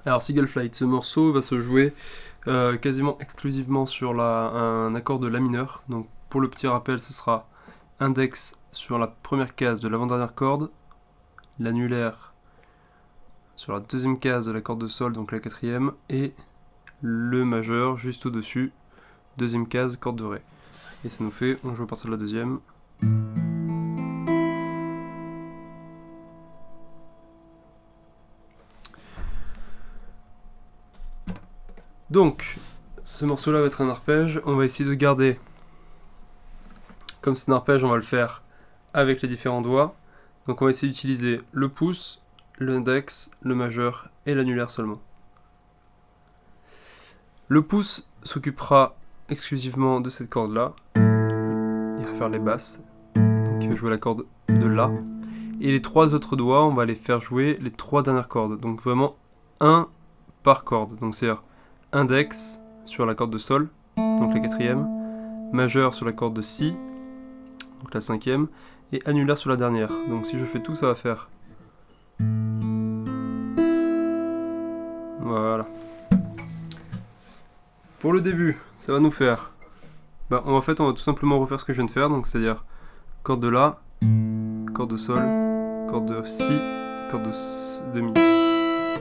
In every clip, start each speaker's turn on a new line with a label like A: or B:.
A: Alors Seagull Flight, ce morceau va se jouer quasiment exclusivement sur un accord de La mineur. Donc pour le petit rappel, ce sera index sur la première case de l'avant-dernière corde, l'annulaire sur la deuxième case de la corde de Sol, donc la quatrième, et le majeur juste au-dessus, deuxième case, corde de Ré. Et ça nous fait, on joue à partir de la deuxième. Donc, ce morceau-là va être un arpège. On va essayer de garder, comme c'est un arpège, on va le faire avec les différents doigts. Donc on va essayer d'utiliser le pouce, l'index, le majeur et l'annulaire seulement. Le pouce s'occupera exclusivement de cette corde-là. Il va faire les basses. Donc il va jouer la corde de La. Et les trois autres doigts, on va les faire jouer les trois dernières cordes. Donc vraiment un par corde. Donc c'est-à-dire index sur la corde de Sol, donc la quatrième, majeur sur la corde de Si, donc la cinquième, et annulaire sur la dernière. Donc si je fais tout, ça va faire. Voilà. Pour le début, ça va nous faire. En fait, on va tout simplement refaire ce que je viens de faire, donc c'est-à-dire corde de La, corde de Sol, corde de Si, corde de Mi.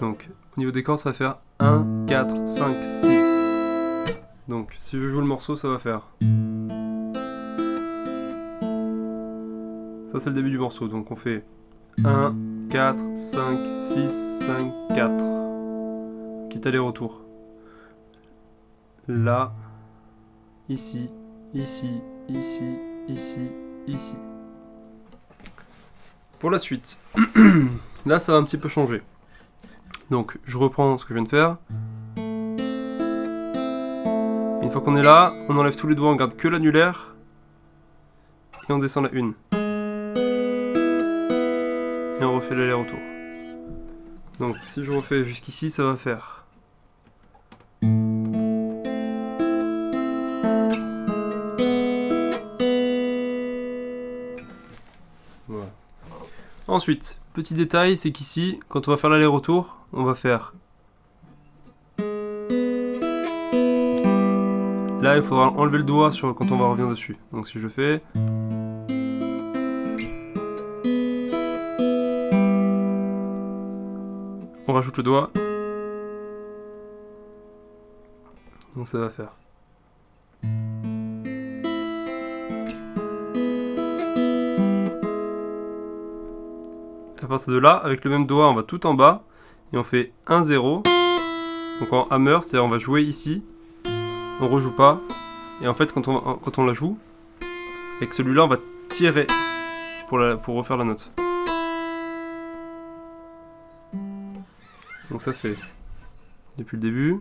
A: Donc au niveau des cordes, ça va faire 1, 4, 5, 6. Donc si je joue le morceau, ça va faire. Ça c'est le début du morceau, donc on fait 1, 4, 5, 6, 5, 4. Petit aller-retour. Là, ici, ici, ici, ici, ici. Pour la suite, là ça va un petit peu changer. Donc je reprends ce que je viens de faire. Et une fois qu'on est là, on enlève tous les doigts, on garde que l'annulaire. Et on descend la une. Et on refait l'aller-retour. Donc si je refais jusqu'ici, ça va faire. Voilà. Ensuite, petit détail, c'est qu'ici, quand on va faire l'aller-retour, on va faire. Là, il faudra enlever le doigt quand on va revenir dessus. Donc si je fais. On rajoute le doigt. Donc ça va faire. À partir de là, avec le même doigt, on va tout en bas. Et on fait 1, 0. Donc en hammer, c'est-à-dire on va jouer ici. On rejoue pas. Et en fait, quand on la joue, avec celui-là, on va tirer pour refaire la note. Donc ça fait depuis le début.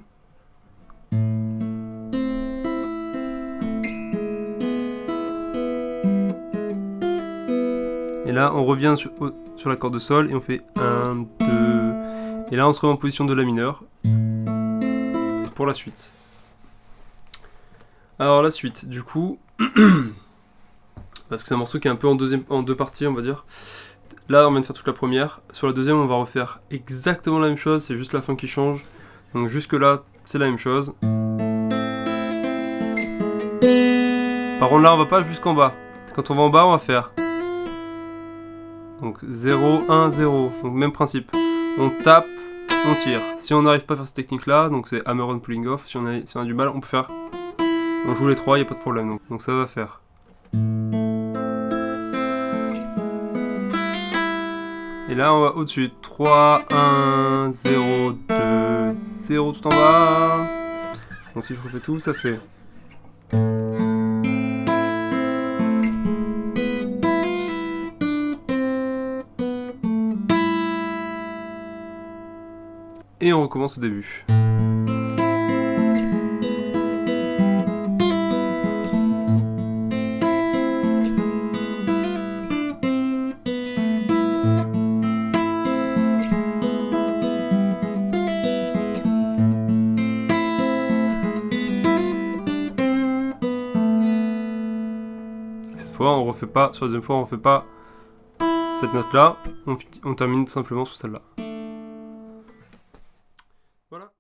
A: Et là, on revient sur la corde de Sol et on fait 1, 2. Et là, on se remet en position de La mineur pour la suite. Alors la suite, du coup, parce que c'est un morceau qui est un peu en deux parties, on va dire. Là, on vient de faire toute la première. Sur la deuxième, on va refaire exactement la même chose, c'est juste la fin qui change. Donc jusque là, c'est la même chose. Par contre, là, on va pas jusqu'en bas. Quand on va en bas, on va faire. Donc 0, 1, 0. Donc même principe. On tape, on tire. Si on n'arrive pas à faire cette technique-là, donc c'est hammer on pulling off. Si on a du mal, on peut faire. On joue les trois, il n'y a pas de problème. Donc ça va faire. Et là, on va au-dessus. 3, 1, 0, 2, 0 tout en bas. Donc si je refais tout, ça fait. Et on recommence au début. On refait pas, sur la deuxième fois on refait pas cette note là, on termine simplement sur celle-là. Voilà.